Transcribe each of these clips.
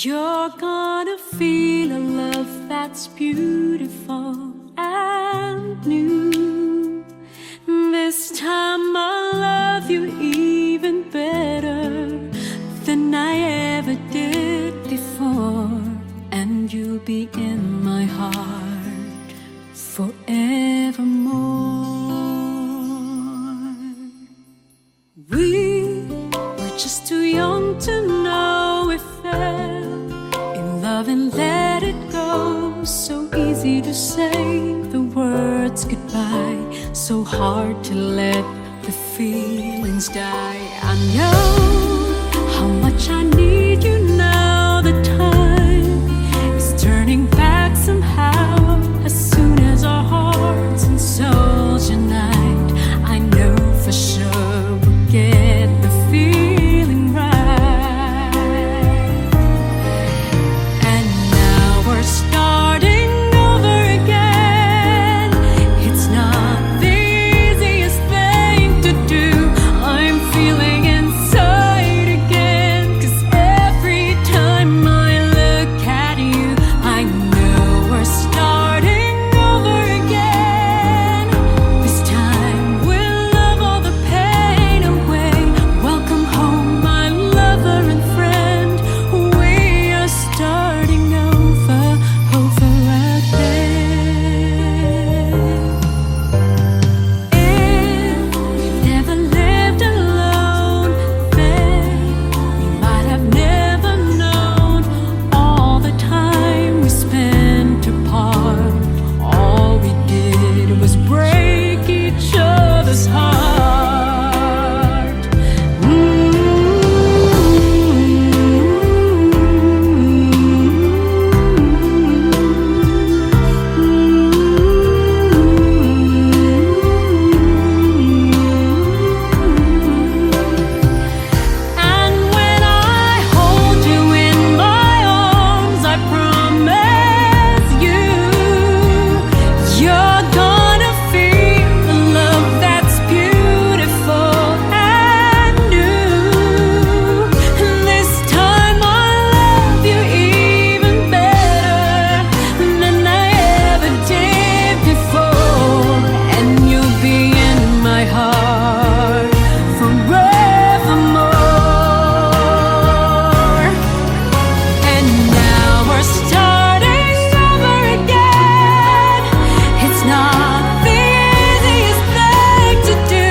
You're gonna feel a love that's beautiful and new. This time I'll love you even better than I ever did before, and you'll be in my heart forevermore. We were just too young to know we fell in love and let it go. So easy to say the words goodbye, so hard to let the feelings die. I know how much I need you now. The time is turning back somehow. As soon as our hearts and souls unite, I know for sure we'll get the feeling right. And now we're starting over again. It's not the easiest thing to do. I'm feeling inside again, 'cause every time I look at you, I know we're starting over again. This time we'll love all the pain away. Welcome home, my lover and friend. We are starting over again. If we've never lived alone, then we might have never known all the time we spent apart. All we did was break each other's heart. And when I hold you in my arms, I promise you, you're gonna feel a love that's beautiful and new. This time I'll love you even better than I ever did before, and you'll be in my heart forevermore. And now we're starting over again. It's not the easiest thing to do.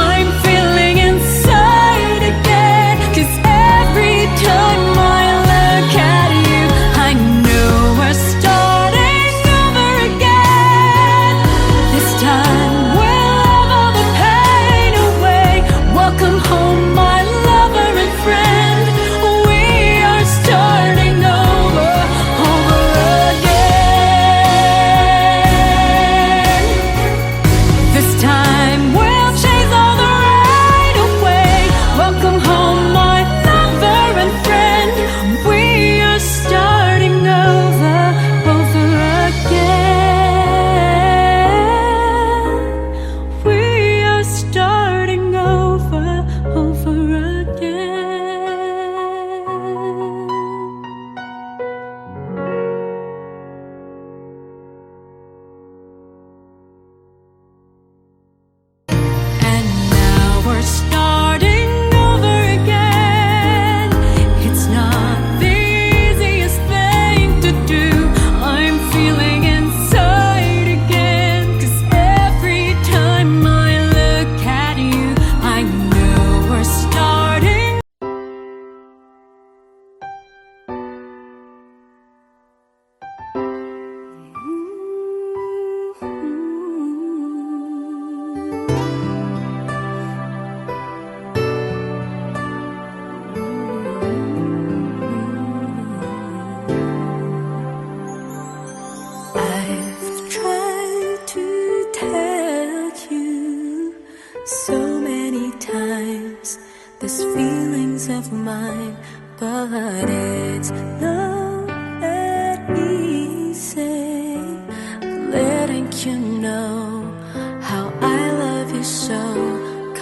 I'm feeling inside again, 'cause every time I look at you, I know we're starting over again. This time we'll love all the pain away. Welcome home, my lover and friend. We are starting over again. This time we'll chase all the right away. Welcome home, my lover and friend. We are starting over again. We are starting over again. And now we're starting over again. It's not the easiest thing to do. I'm feeling inside again, 'cause every time I look at you, I know we're starting. I've tried to tell you so many times this feelings of mine, but it's not that easy letting you know how I love you so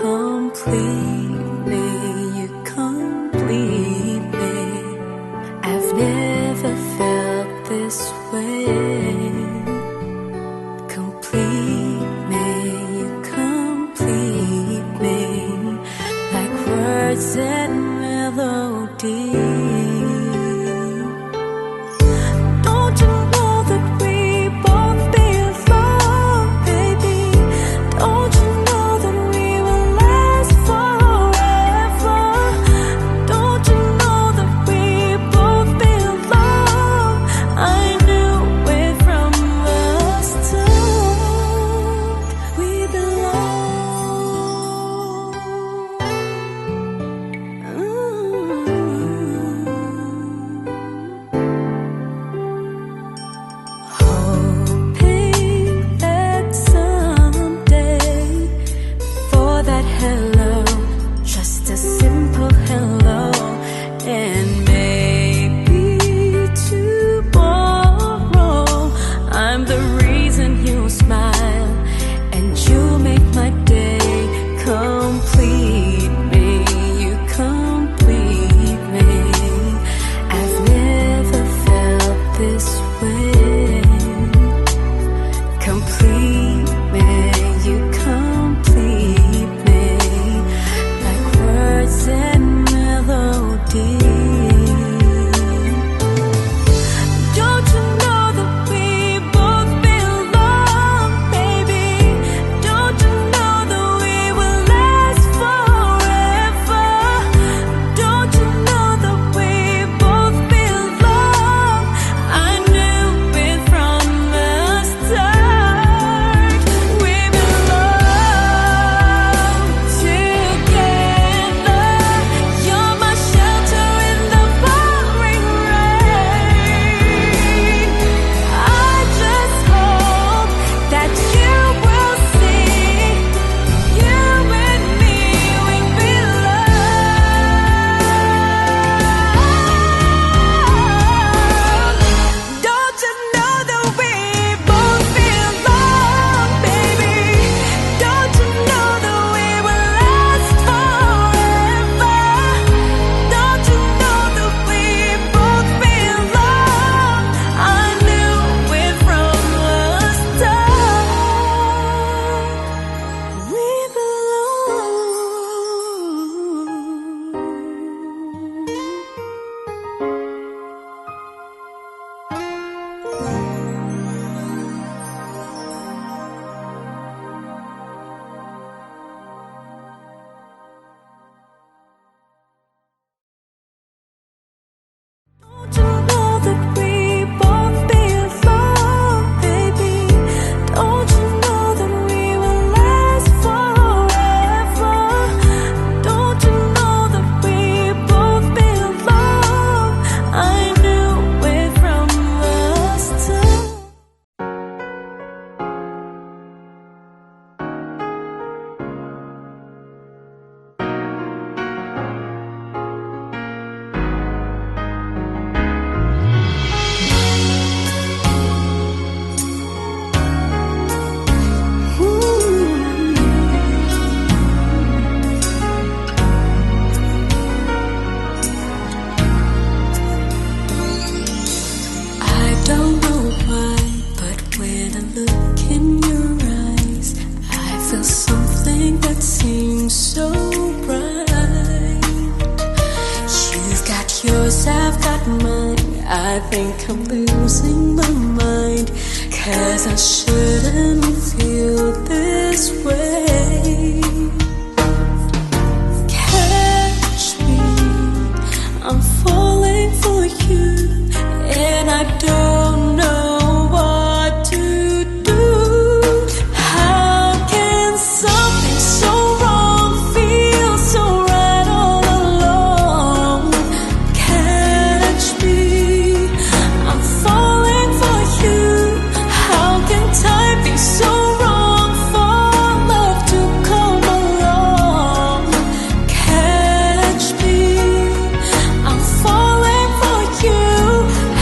completely. You complete me. I've never complete me, you complete me, like words and melody. Don't you know that we both belong, baby? Don't you know that we will last forever? Don't you know that we both belong? I knew it from the start. We belong together. You're my shelter in the pouring rain. I just hope that you will see, you and me, we belong. Don't you know that we both belong, baby? Don't you know that we will last forever? Don't you know that we both belong? I knew it from the start. We Don't you know that we both belong, baby? Don't you know that we will last forever? Don't you know that we both belong? I knew it from the start. I don't know why, but when I look in your eyes, I feel something that seems so bright. You've got yours, I've got mine. I think I'm losing my mind, 'cause I shouldn't feel this way. Catch me, I'm falling for you, and I don't know what to do. How can something so wrong feel so right all along? Catch me, I'm falling for you. How can time be so wrong for love to come along? Catch me, I'm falling for you.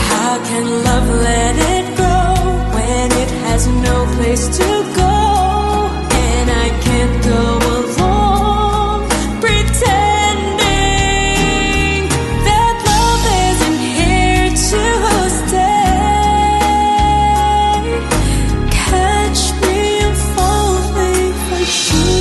How can love let it go when it has no place to go? And I can't go along pretending that love isn't here to stay. Catch me, I'm falling for you.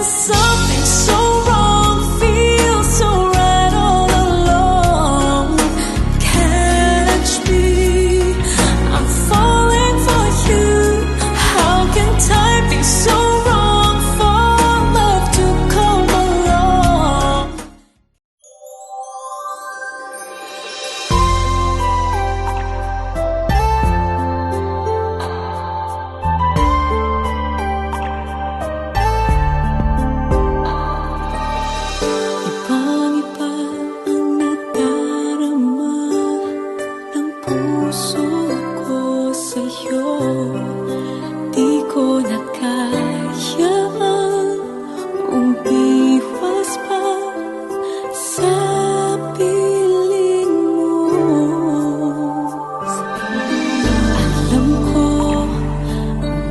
something so wrong feels so right all along. Catch me, I'm falling for you. How can time be so wrong for love to come along? Ibang-iba ang nadarama ng puso ko sa'yo. Di ko na kayang umiwas pa sa piling mo. Alam ko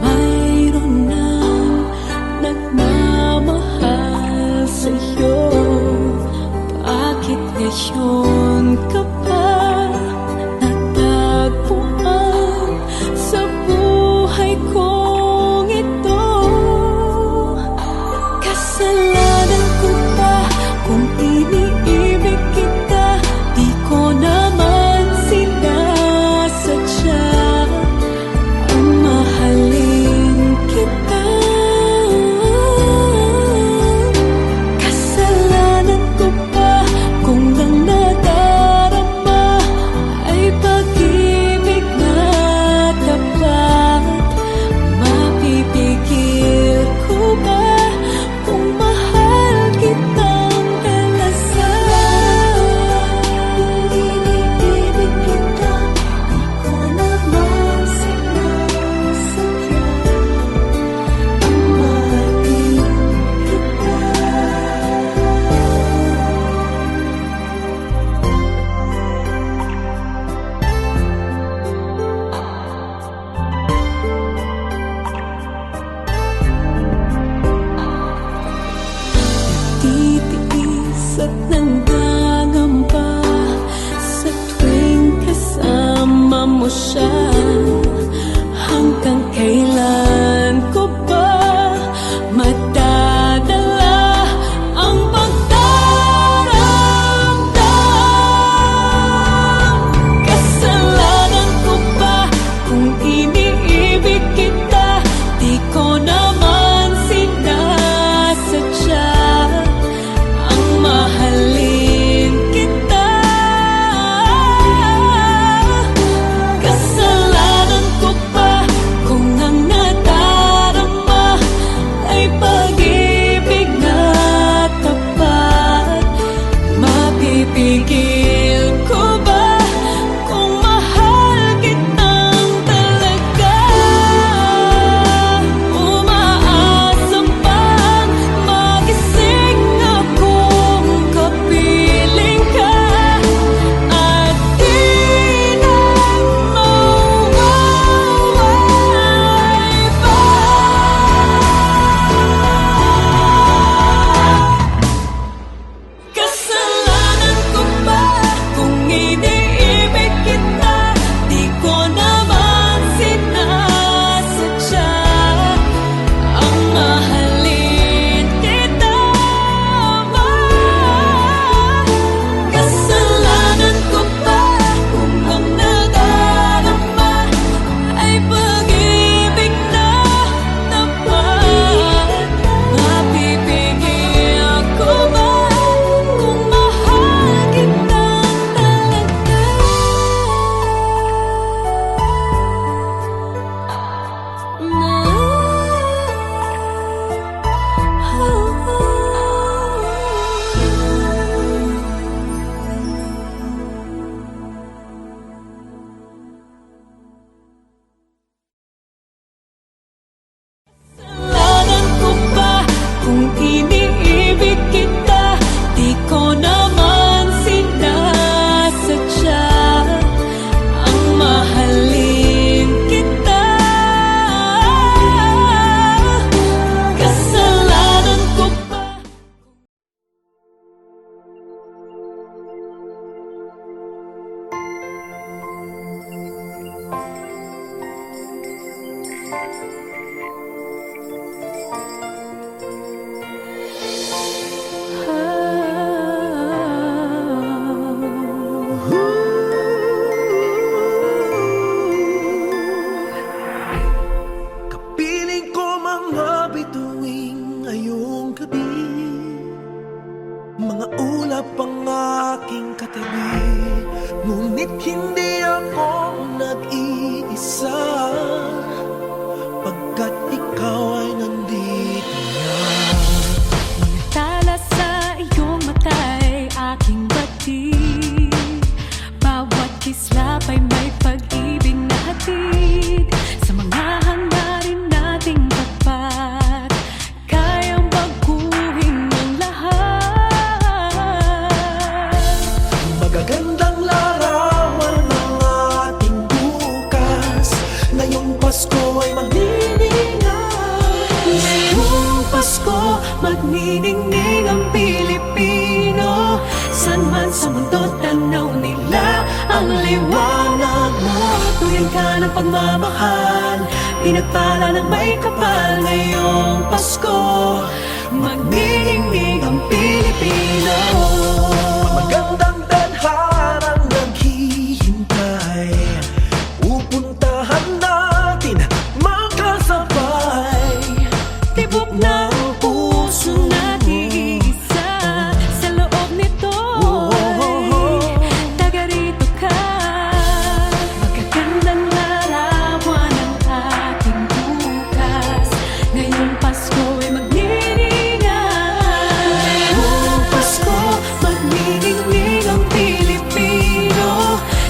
mayroon nang nagmamahal sa'yo. Bakit ngayon ka pa natagpuan sa buhay kong ito? Kasalanan ko ba kung iniibig kita? Di ko naman sinasadya ang mahalin kita. Kasalanan ko ba kung ang nadarama ay pag-ibig na tapat? Mapipigil ko ba kung mahal kitang dalasan? Iniibig kita, di ko naman sinasadya ang mahalin kita. Titiis at nanggangamba sa tuwing kasama mo siya. Hanggang kailan ko ba madadala ang pagdaramdam? Kasalanan ko ba kung iniibig kita? Di ko naman sinasadya ang mahalin kita. Kasalanan ko ba kung ang nadarama ay pag-ibig na tapat? Mapipigil ko ba kung mahal kitang talaga? Umaasa bang magising akong kapiling ka at di na mawawalay pa? Kasalanan ko ba kung iniibig kita? Di ko naman sinasadya ang mahalin kita. Kasalanan ko ba kung ang nadarama ay pag-ibig na tapat? Mapipigil ko ba kung mahal kitang talaga? Kasalanan ko ba kung iniibig kita? Di ko naman sinasadya ang mahalin kita. Kasalanan ko ba? mag-isa, pagkat ikaw ay nandito na. Tala sa iyong mata'y aking batid. Bawat kislap ay may pag-ibig na hatid. Sa mga hangarin nating tapat, kayang baguhin ang lahat. Magagandang larawan ng ating bukas. Ngayong Pasko ay magniningay. Ngayong Pasko, magniningning ang Pilipino. San man sa mundo, tanaw nila ang liwanag mo. Tuyan ka ng pagmamahal, pinagpala ng may kapal. Ngayong Pasko, magniningning ang Pilipino. Magandang tadharang naghihintay. Pupuntahan natin magkasabay. Tibok ng puso natin isa sa loob nito. Taga rito ka. Magagandang larawan ng ating bukas. Ngayong Pasko ay magniningay. Ngayong Pasko, magniningning ang Pilipino.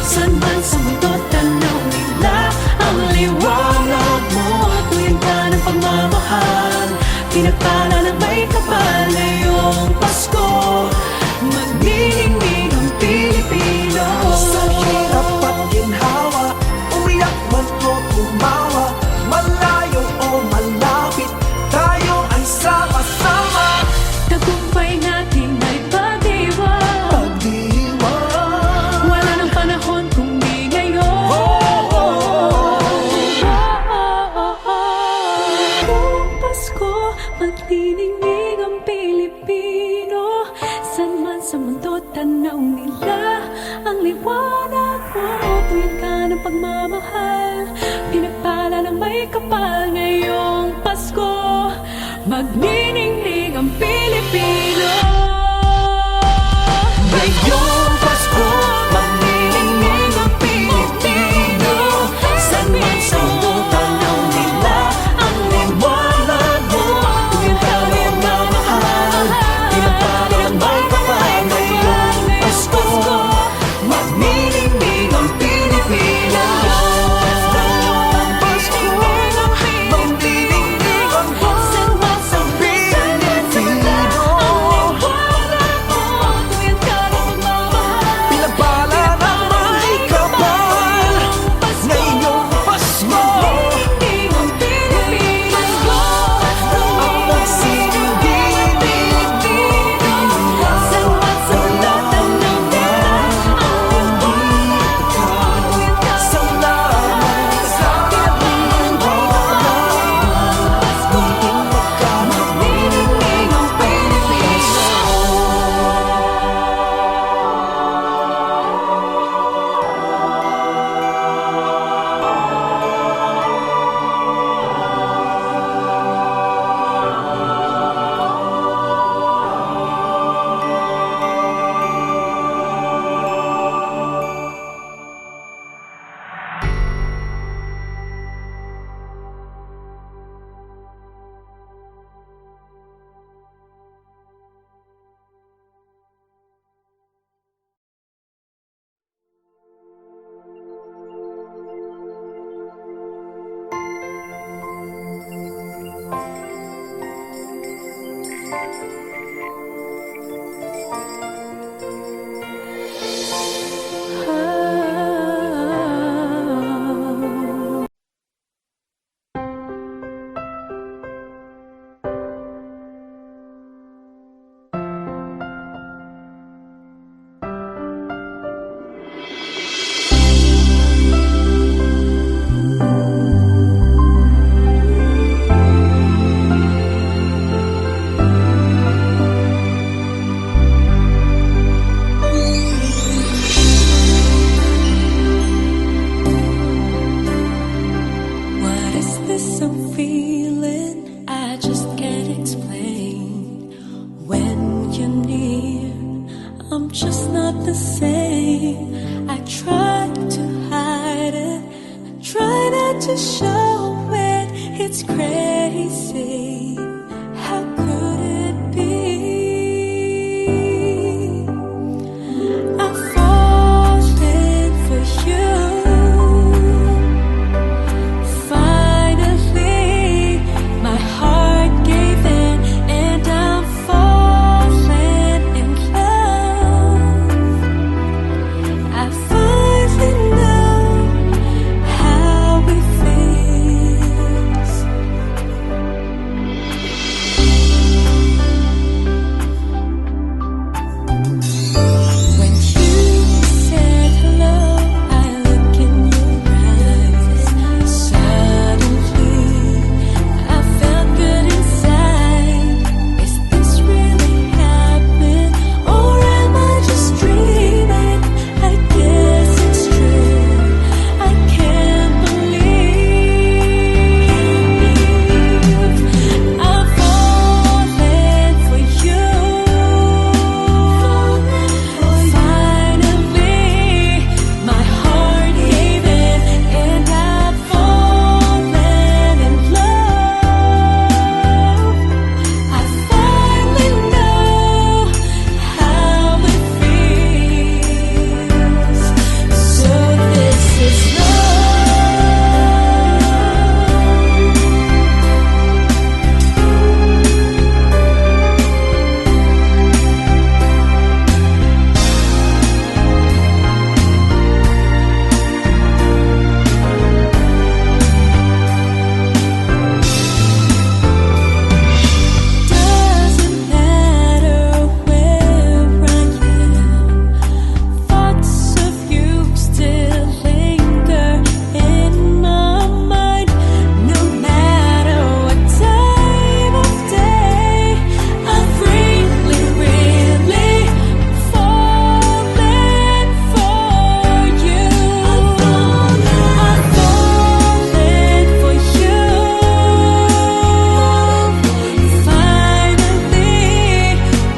San man sa mundo, tanaw nila ang liwanag mo. Tuyan ka ng pagmamahal, pinagpala ng may kapal. Ngayong Pasko, magniningning ang Pilipino. Sa hirap at ginhawa, umiyak man o tumawa, malayo o malapit, tayo ay sama-sama. Tagumpay natin ay pag-iwan. Pagdiwang, Wala nang panahon kung di ngayon. Ngayong Pasko, magniningning ang Pilipino. San man sa mundo, tanaw nila ang liwanag mo. Tuyan ka ng pagmamahal, pinagpala ng may kapal. Ngayong Pasko, magniningning ang Pilipino. ngayong Pasko, magniningning ang Pilipino. San man sa mundo, tanaw nila ang liwanag mo. Tuyan ka ng pagmamahal, pinagpala ng may kapal. Ngayong Pasko, magniningning ang Pilipino. Ngayong Pasko, magniningning ang San man sa mundo, to show it. It's crazy. How could it be? I'm falling for you. Finally, my heart gave in, and I'm falling in love. I finally know how it feels. When you said hello, I look in your eyes. Suddenly, I felt good inside. Is this really happening, or am I just dreaming? I guess it's true. I can't believe I'm falling for you. Finally, my heart gave in, and I've fallen in love. I finally know how it feels. So this is doesn't matter where I am. Thoughts of you still linger in my mind. No matter what time of day, I'm really, really falling for you. I'm falling for you. Finally,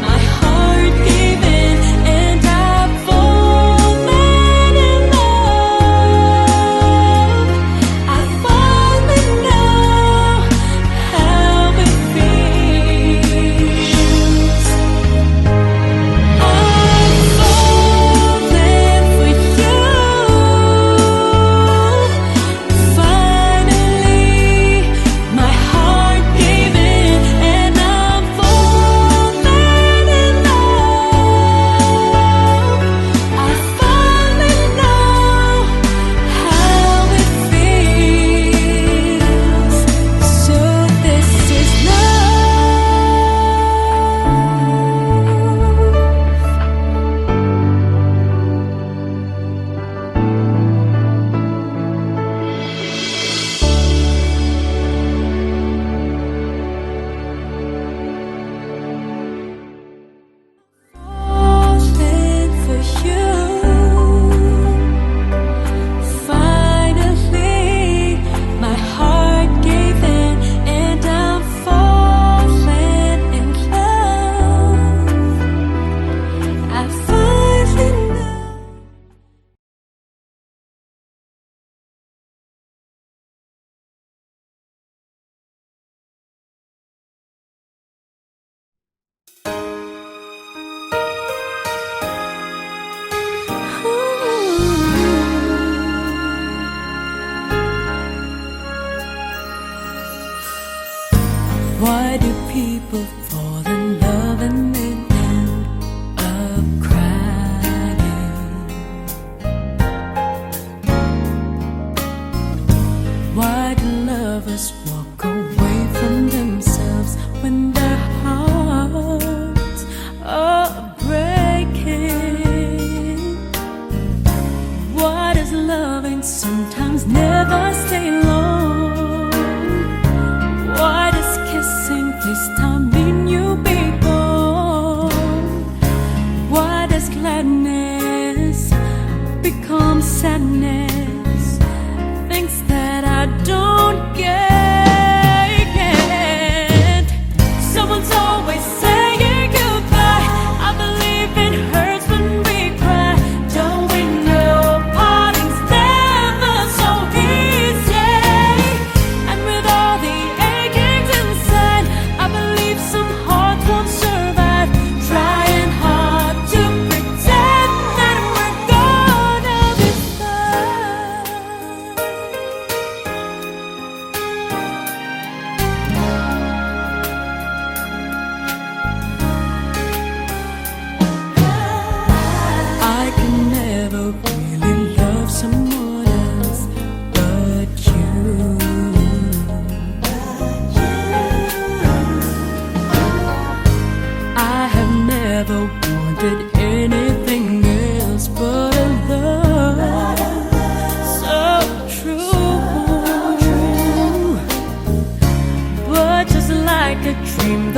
my heart gave in, and I've fallen in love. I finally know how it feels. I'm falling for you. Finally, my heart gave in, and I'm falling in love. I finally know how it feels. So this is falling for you. Finally, my heart gave in, and I'm falling in love. I finally know. Why do people fall in love and then end up crying? Why do lovers walk away from themselves when their hearts are breaking? Why does loving sometimes never stay long? Why does kissing this time mean you'll be gone? Why does gladness become sadness? Things that I don't get.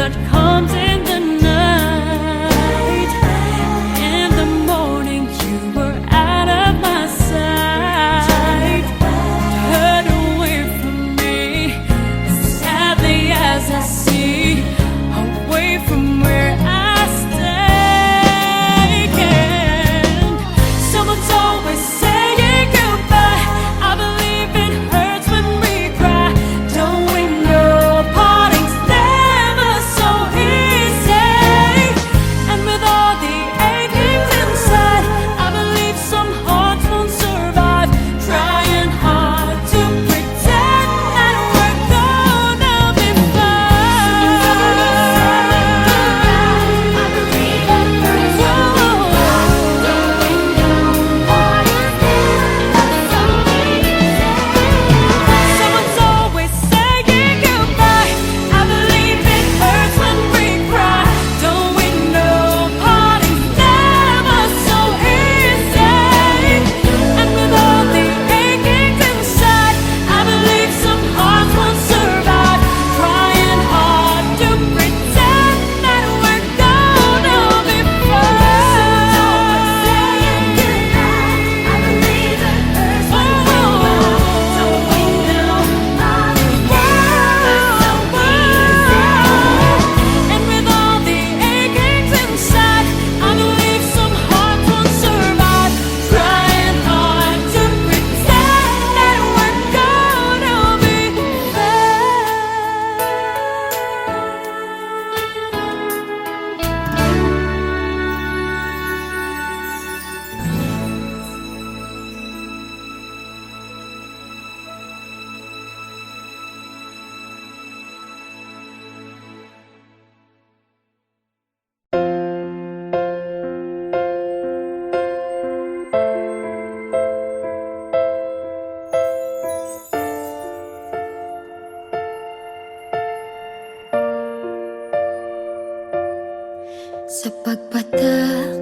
what comes in the night. In the morning, you were out of my sight. Turn away from me, sadly as I see, away from where I stay. And someone's always saying goodbye. I believe it hurts when we cry. Don't we know parting's never so easy? And with all the achings inside, I believe some hearts won't survive. Trying hard to pretend that we're gonna be fine. I believe it hurts when we cry. Don't we know parting's never so easy? Someone's always saying goodbye. I believe it hurts when we cry. Don't we know parting's never so easy? And with all the achings inside, I believe some hearts won't survive. Trying hard to pretend that we're gonna be fine. I believe it hurts when we cry. Don't we know parting's never so easy? And with all the achings inside, I believe some hearts won't survive. Trying hard to pretend that we're gonna be Sa pagpatak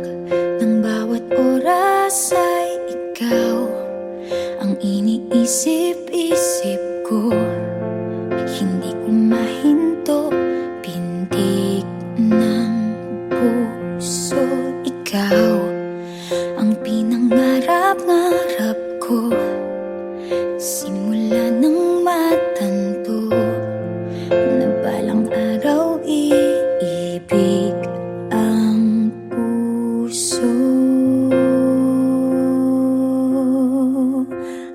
ng bawat oras ay ikaw ang iniisip-isip ko. Hindi ko mahinto, pintig ng puso. Ikaw ang pinangarap-ngarap ko, simula ng matanto na balang araw iibig ang puso.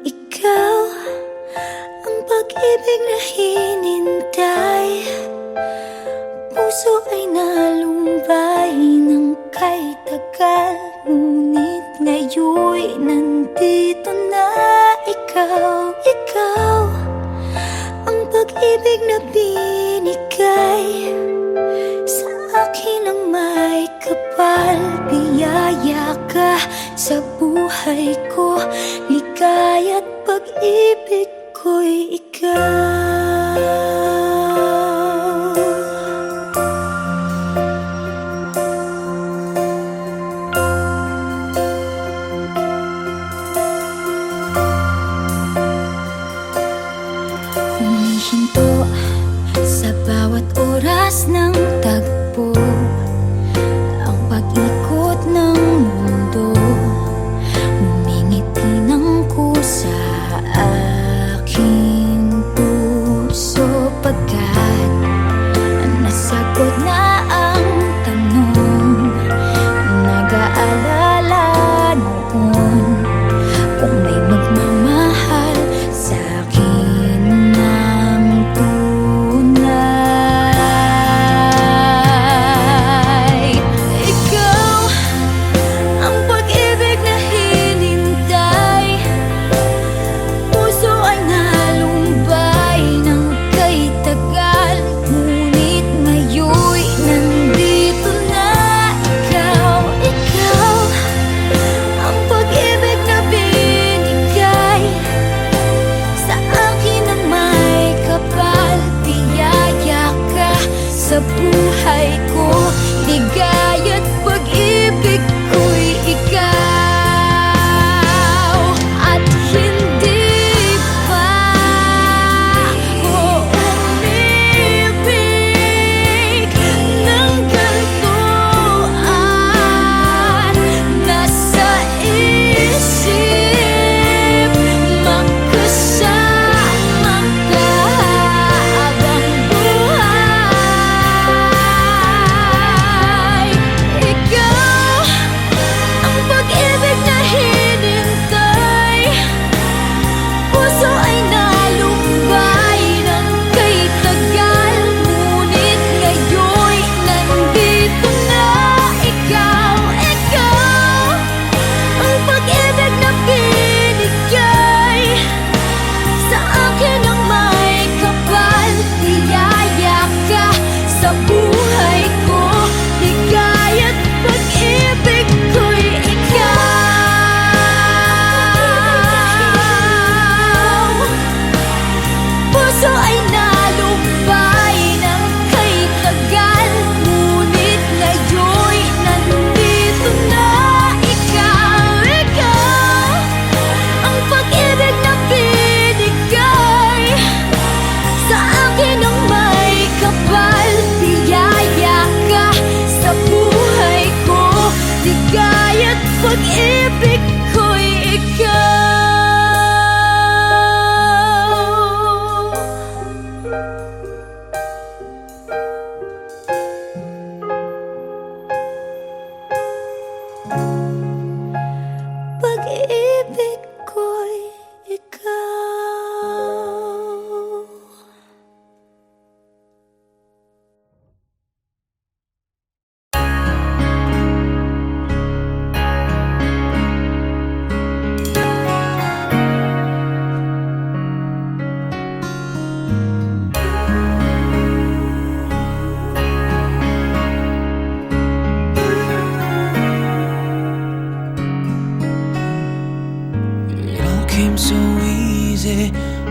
Ikaw ang pag-ibig na hinintay, puso ay nalumbay ng kay tagal. Ngunit ngayon'y nandito na ikaw. Ikaw ang pag-ibig na binigay sa akin ang may kapal. Biyaya ka sa buhay ko, ligaya't pag-ibig ko'y ikaw. Humihinto sa bawat oras ng tagpo, ang pag-ikot ng mundo, ngumingiti ng kusa aking puso. Pagkat nasagot na ang tanong, nag-aalala noon kung may magmamahal sa akin ng tunay.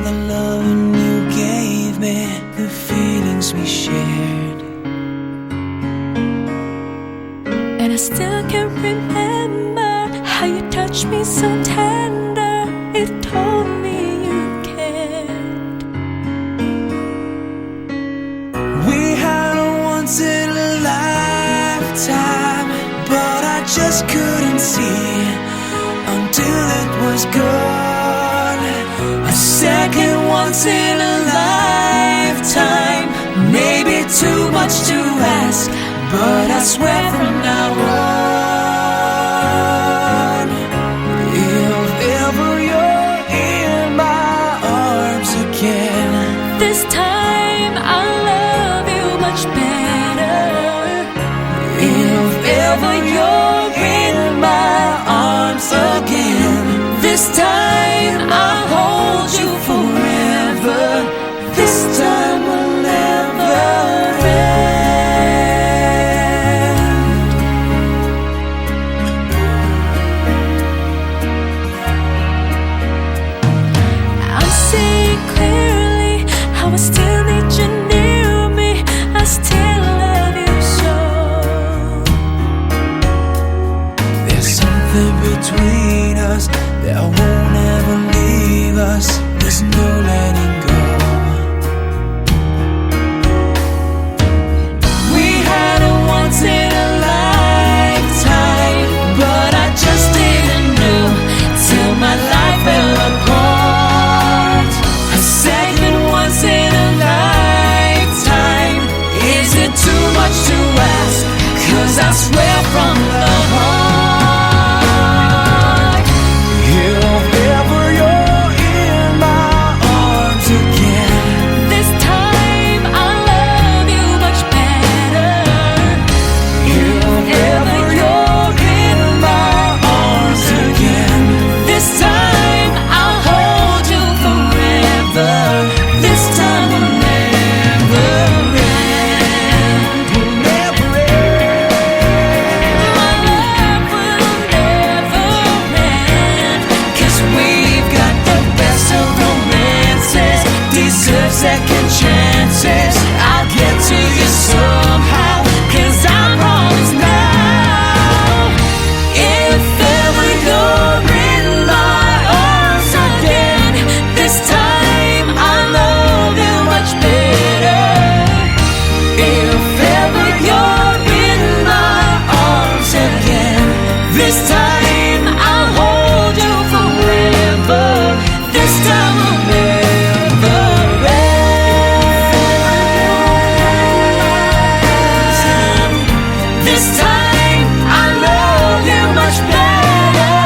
the loving you gave me, the feelings we shared. And I still can remember how you touched me so tender. It told me you cared. We had a once in a lifetime, but I just couldn't see until it was gone. A second once in a lifetime, maybe too much to ask, but I swear from now on, if ever you're in my arms again, this time I'll love you much better. if ever you're in my arms again, this time I'll hold you forever. This time will never end. I'm seeing clearly how I still need you near me. I still love you so. There's something between us that won't ever leave us. There's no letting go. We had a once in a lifetime, but I just didn't know till my life fell apart. A second once in a lifetime, is it too much to ask? 'Cause I swear from the heart, if ever you're in my arms again, This time I'll love you much better. if ever you're in my arms again, This time I'll hold you forever. This time will never end. will never end. My love will never end. 'Cause we've got the best of romances, deserve second chances. I'll get to you somehow, 'cause I promise now, if ever you're in my arms again, this time I'll love you much better. If ever you're in my arms again, this time I'll hold you forever. This time will never end. This time I love you much better.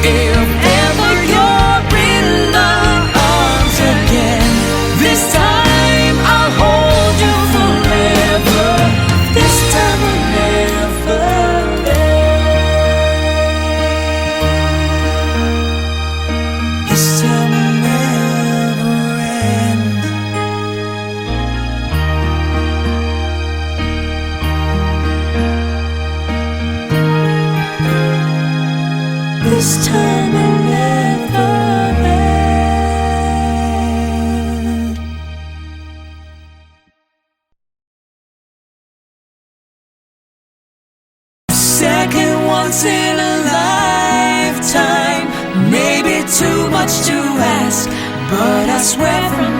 If ever you're in my arms again, this time I'll hold you forever. This time will never end. This time will never end. This time will never end. Second once in a lifetime, maybe too much to ask, but I swear from